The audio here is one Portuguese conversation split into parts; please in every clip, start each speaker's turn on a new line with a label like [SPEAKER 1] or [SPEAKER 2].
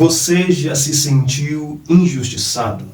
[SPEAKER 1] Você já se sentiu injustiçado?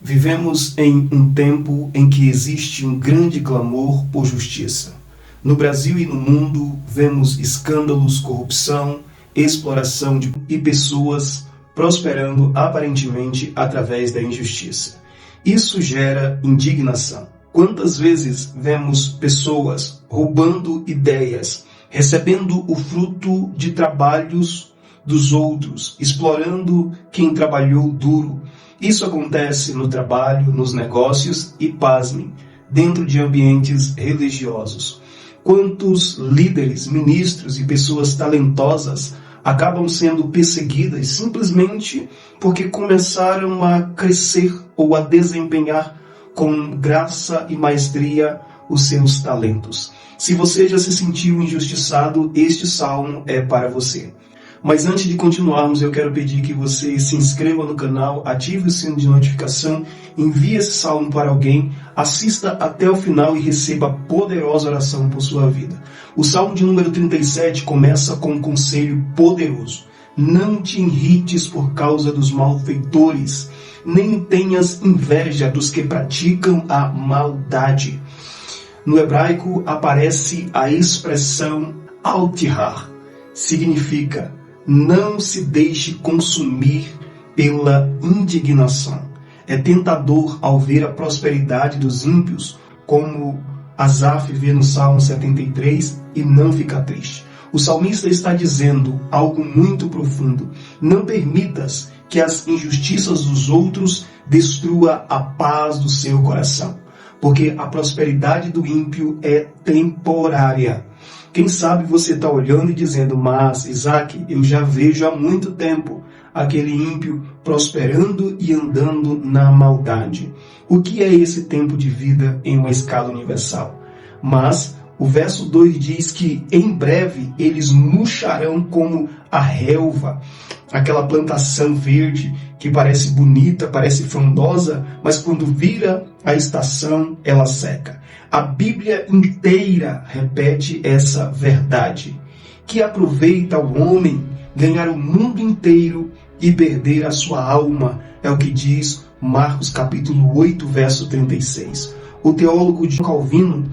[SPEAKER 1] Vivemos em um tempo em que existe um grande clamor por justiça. No Brasil e no mundo, vemos escândalos, corrupção, exploração e pessoas prosperando aparentemente através da injustiça. Isso gera indignação. Quantas vezes vemos pessoas roubando ideias, recebendo o fruto de trabalhos dos outros, explorando quem trabalhou duro? Isso acontece no trabalho, nos negócios e, pasmem, dentro de ambientes religiosos. Quantos líderes, ministros e pessoas talentosas acabam sendo perseguidas simplesmente porque começaram a crescer ou a desempenhar com graça e maestria os seus talentos. Se você já se sentiu injustiçado, este salmo é para você. Mas antes de continuarmos, eu quero pedir que você se inscreva no canal, ative o sino de notificação, envie esse salmo para alguém, assista até o final e receba a poderosa oração por sua vida. O salmo de número 37 começa com um conselho poderoso. Não te irrites por causa dos malfeitores, nem tenhas inveja dos que praticam a maldade. No hebraico aparece a expressão altihar, significa não se deixe consumir pela indignação. É tentador ao ver a prosperidade dos ímpios, como Asaf vê no Salmo 73, e não ficar triste. O salmista está dizendo algo muito profundo. Não permitas que as injustiças dos outros destrua a paz do seu coração, porque a prosperidade do ímpio é temporária. Quem sabe você está olhando e dizendo, mas Isaac, eu já vejo há muito tempo aquele ímpio prosperando e andando na maldade. O que é esse tempo de vida em uma escala universal? Mas o verso 2 diz que em breve eles murcharão como a relva, aquela plantação verde que parece bonita, parece frondosa, mas quando vira a estação, ela seca. A Bíblia inteira repete essa verdade. Que aproveita o homem ganhar o mundo inteiro e perder a sua alma, é o que diz Marcos capítulo 8, verso 36. O teólogo John Calvino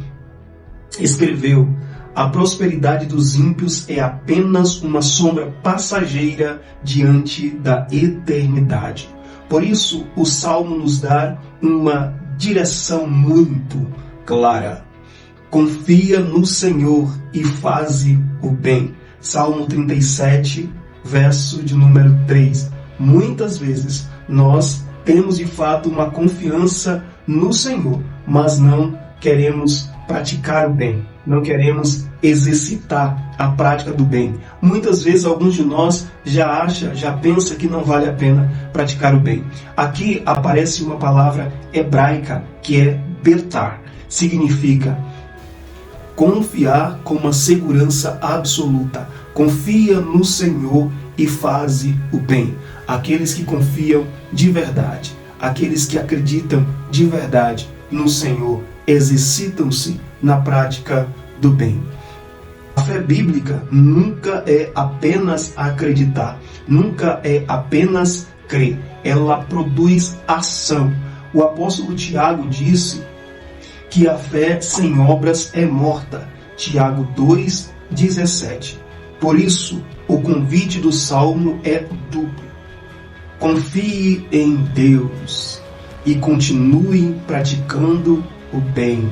[SPEAKER 1] escreveu: a prosperidade dos ímpios é apenas uma sombra passageira diante da eternidade. Por isso, o Salmo nos dá uma direção muito clara. Confia no Senhor e faze o bem. Salmo 37, verso de número 3. Muitas vezes nós temos de fato uma confiança no Senhor, mas não queremos praticar o bem, não queremos exercitar a prática do bem. Muitas vezes alguns de nós já pensa que não vale a pena praticar o bem. Aqui aparece uma palavra hebraica que é betar. Significa confiar com uma segurança absoluta. Confia no Senhor e faze o bem. Aqueles que confiam de verdade, aqueles que acreditam de verdade no Senhor, exercitam-se na prática do bem. A fé bíblica nunca é apenas acreditar, nunca é apenas crer. Ela produz ação. O apóstolo Tiago disse que a fé sem obras é morta. Tiago 2,17. Por isso, o convite do Salmo é duplo. Confie em Deus e continue praticando o bem.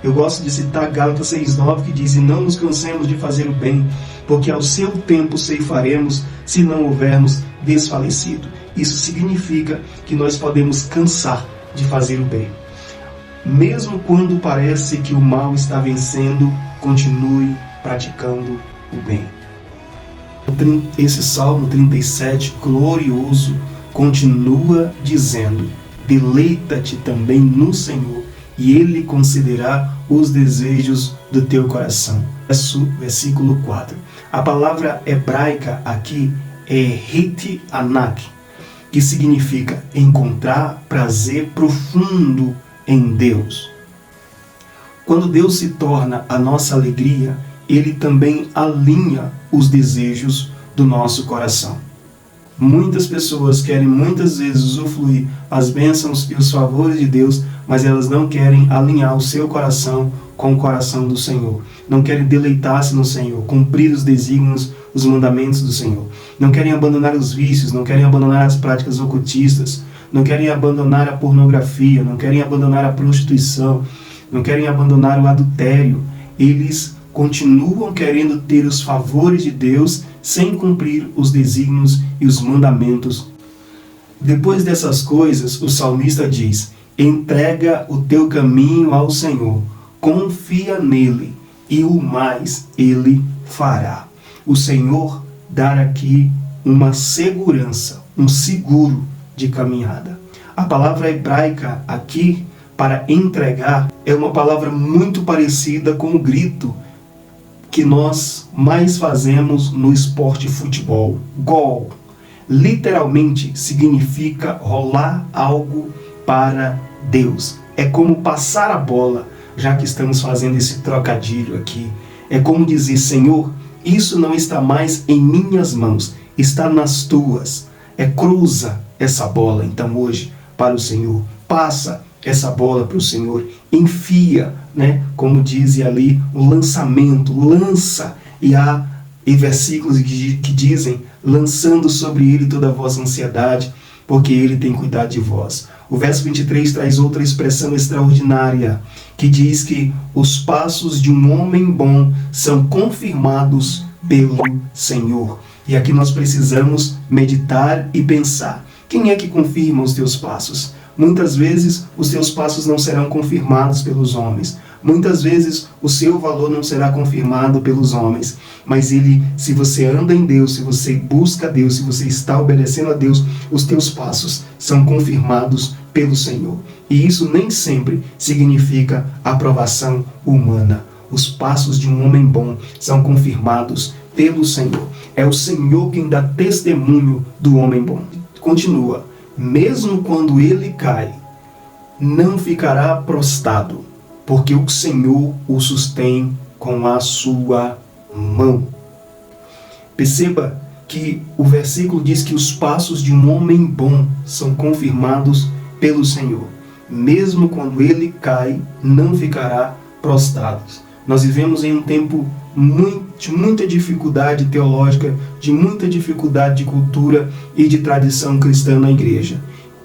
[SPEAKER 1] Eu gosto de citar Gálatas 6,9, que diz: e não nos cansemos de fazer o bem, porque ao seu tempo ceifaremos, se não houvermos desfalecido. Isso significa que nós podemos cansar de fazer o bem. Mesmo quando parece que o mal está vencendo, continue praticando o bem. Esse Salmo 37, glorioso, continua dizendo: deleita-te também no Senhor, e Ele concederá os desejos do teu coração. Versículo 4. A palavra hebraica aqui é hiti anak, que significa encontrar prazer profundo em Deus. Quando Deus se torna a nossa alegria, Ele também alinha os desejos do nosso coração. Muitas pessoas querem muitas vezes usufruir as bênçãos e os favores de Deus, mas elas não querem alinhar o seu coração com o coração do Senhor. Não querem deleitar-se no Senhor, cumprir os desígnios, os mandamentos do Senhor. Não querem abandonar os vícios, não querem abandonar as práticas ocultistas, não querem abandonar a pornografia, não querem abandonar a prostituição, não querem abandonar o adultério. Eles continuam querendo ter os favores de Deus sem cumprir os desígnios e os mandamentos. Depois dessas coisas, o salmista diz: entrega o teu caminho ao Senhor, confia nele e o mais ele fará. O Senhor dá aqui uma segurança, um seguro de caminhada. A palavra hebraica aqui para entregar é uma palavra muito parecida com o grito que nós mais fazemos no esporte futebol. Gol. Literalmente significa rolar algo para Deus. É como passar a bola, já que estamos fazendo esse trocadilho aqui. É como dizer: Senhor, isso não está mais em minhas mãos, está nas tuas. Cruza essa bola então hoje para o Senhor. Passa essa bola para o Senhor, enfia, como diz ali, o lançamento, lança, e há versículos que dizem: lançando sobre ele toda a vossa ansiedade, porque ele tem cuidado de vós. O verso 23 traz outra expressão extraordinária, que diz que os passos de um homem bom são confirmados pelo Senhor. E aqui nós precisamos meditar e pensar: quem é que confirma os teus passos? Muitas vezes os teus passos não serão confirmados pelos homens. Muitas vezes o seu valor não será confirmado pelos homens. Mas se você anda em Deus, se você busca Deus, se você está obedecendo a Deus, os teus passos são confirmados pelo Senhor. E isso nem sempre significa aprovação humana. Os passos de um homem bom são confirmados pelo Senhor. É o Senhor quem dá testemunho do homem bom. Continua: mesmo quando ele cai, não ficará prostrado, porque o Senhor o sustém com a sua mão. Perceba que o versículo diz que os passos de um homem bom são confirmados pelo Senhor. Mesmo quando ele cai, não ficará prostrado. Nós vivemos em um tempo de muita dificuldade teológica, de muita dificuldade de cultura e de tradição cristã na igreja.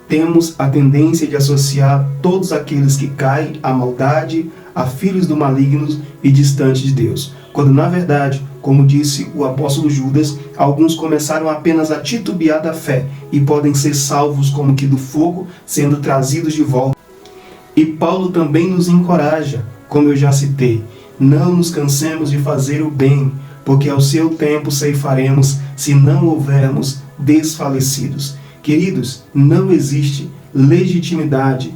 [SPEAKER 1] Temos a tendência de associar todos aqueles que caem à maldade, a filhos do maligno e distantes de Deus. Quando na verdade, como disse o apóstolo Judas, alguns começaram apenas a titubear da fé e podem ser salvos como que do fogo, sendo trazidos de volta. E Paulo também nos encoraja, como eu já citei: não nos cansemos de fazer o bem, porque ao seu tempo ceifaremos, se não houvermos desfalecidos. Queridos, não existe legitimidade.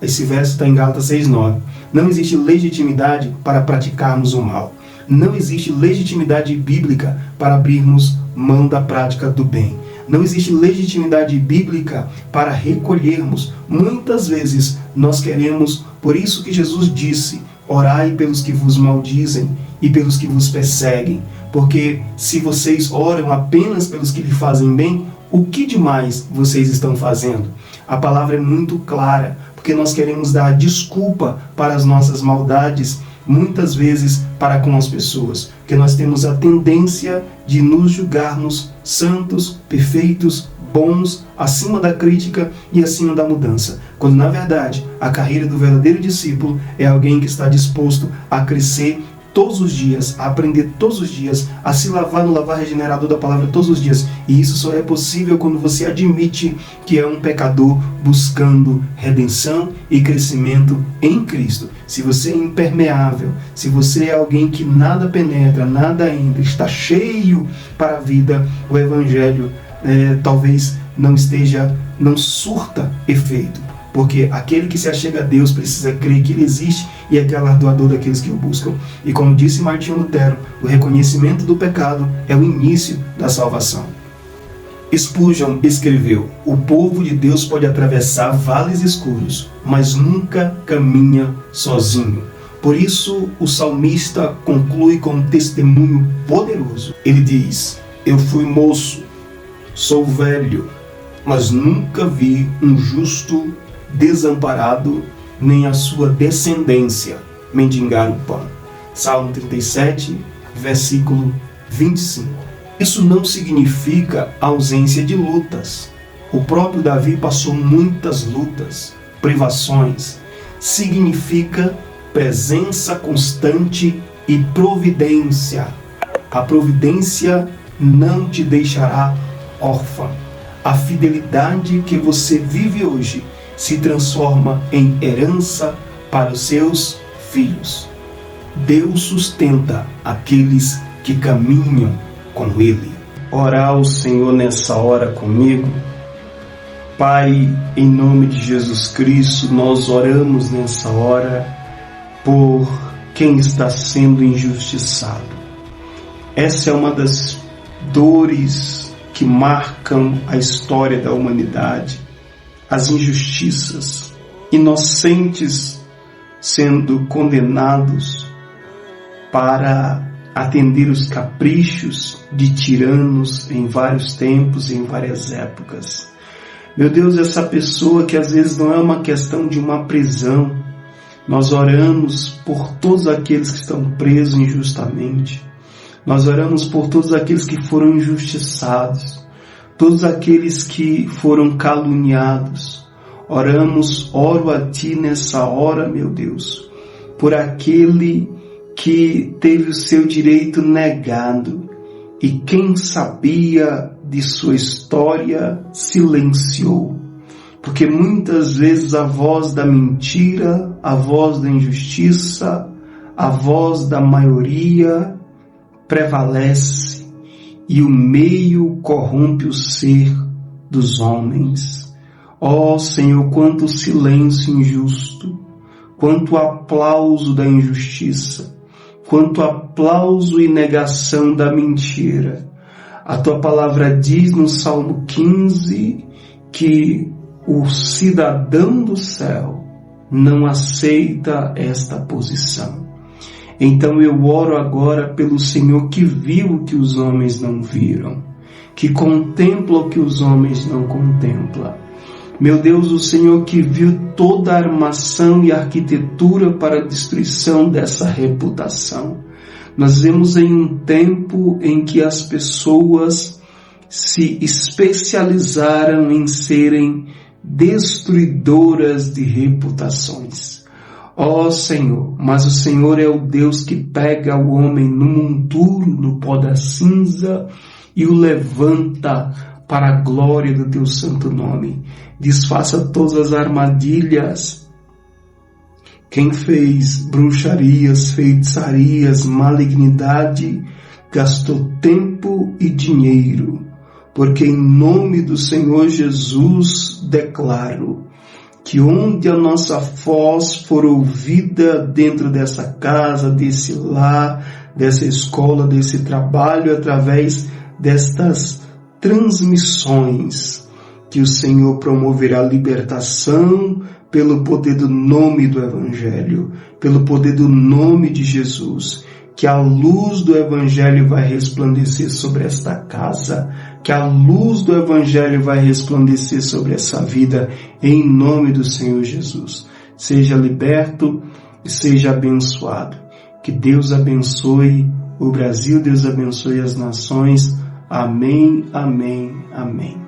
[SPEAKER 1] Esse verso está em Gálatas 6:9. Não existe legitimidade para praticarmos o mal. Não existe legitimidade bíblica para abrirmos mão da prática do bem. Não existe legitimidade bíblica para recolhermos. Muitas vezes nós queremos, por isso que Jesus disse: orai pelos que vos maldizem e pelos que vos perseguem. Porque se vocês oram apenas pelos que lhe fazem bem, o que demais vocês estão fazendo? A palavra é muito clara, porque nós queremos dar desculpa para as nossas maldades, muitas vezes para com as pessoas, porque nós temos a tendência de nos julgarmos santos, perfeitos, bons, acima da crítica e acima da mudança, quando na verdade a carreira do verdadeiro discípulo é alguém que está disposto a crescer todos os dias, a aprender todos os dias, a se lavar no lavar regenerador da palavra todos os dias. E isso só é possível quando você admite que é um pecador buscando redenção e crescimento em Cristo. Se você é impermeável, se você é alguém que nada penetra, nada entra, está cheio para a vida, o Evangelho talvez não surta efeito. Porque aquele que se achega a Deus precisa crer que Ele existe e é galardoador daqueles que o buscam. E como disse Martinho Lutero, o reconhecimento do pecado é o início da salvação. Spurgeon escreveu: o povo de Deus pode atravessar vales escuros, mas nunca caminha sozinho. Por isso, o salmista conclui com um testemunho poderoso. Ele diz: eu fui moço, Sou velho, mas nunca vi um justo desamparado, nem a sua descendência mendigar o pão. Salmo 37, versículo 25. Isso não significa ausência de lutas. O próprio Davi passou muitas lutas, privações. Significa presença constante e providência. A providência não te deixará órfã. A fidelidade que você vive hoje se transforma em herança para os seus filhos. Deus sustenta aqueles que caminham com Ele. Orar ao Senhor nessa hora comigo. Pai, em nome de Jesus Cristo, nós oramos nessa hora por quem está sendo injustiçado. Essa é uma das dores que marcam a história da humanidade, as injustiças, inocentes sendo condenados para atender os caprichos de tiranos em vários tempos e em várias épocas. Meu Deus, essa pessoa que às vezes não é uma questão de uma prisão, nós oramos por todos aqueles que estão presos injustamente. Nós oramos por todos aqueles que foram injustiçados, todos aqueles que foram caluniados. Oro a Ti nessa hora, meu Deus, por aquele que teve o seu direito negado e quem sabia de sua história silenciou. Porque muitas vezes a voz da mentira, a voz da injustiça, a voz da maioria prevalece e o meio corrompe o ser dos homens. Ó Senhor, quanto silêncio injusto, quanto aplauso da injustiça, quanto aplauso e negação da mentira. A Tua palavra diz no Salmo 15 que o cidadão do céu não aceita esta posição. Então eu oro agora pelo Senhor que viu o que os homens não viram, que contempla o que os homens não contemplam. Meu Deus, o Senhor que viu toda a armação e arquitetura para a destruição dessa reputação. Nós vivemos em um tempo em que as pessoas se especializaram em serem destruidoras de reputações. Ó Senhor, mas o Senhor é o Deus que pega o homem no monturo, no pó da cinza e o levanta para a glória do Teu santo nome. Desfaça todas as armadilhas. Quem fez bruxarias, feitiçarias, malignidade, gastou tempo e dinheiro, porque em nome do Senhor Jesus declaro que onde a nossa voz for ouvida dentro dessa casa, desse lar, dessa escola, desse trabalho, através destas transmissões, que o Senhor promoverá libertação pelo poder do nome do Evangelho, pelo poder do nome de Jesus, que a luz do Evangelho vai resplandecer sobre esta casa, que a luz do Evangelho vai resplandecer sobre essa vida, em nome do Senhor Jesus. Seja liberto e seja abençoado. Que Deus abençoe o Brasil, Deus abençoe as nações. Amém, amém, amém.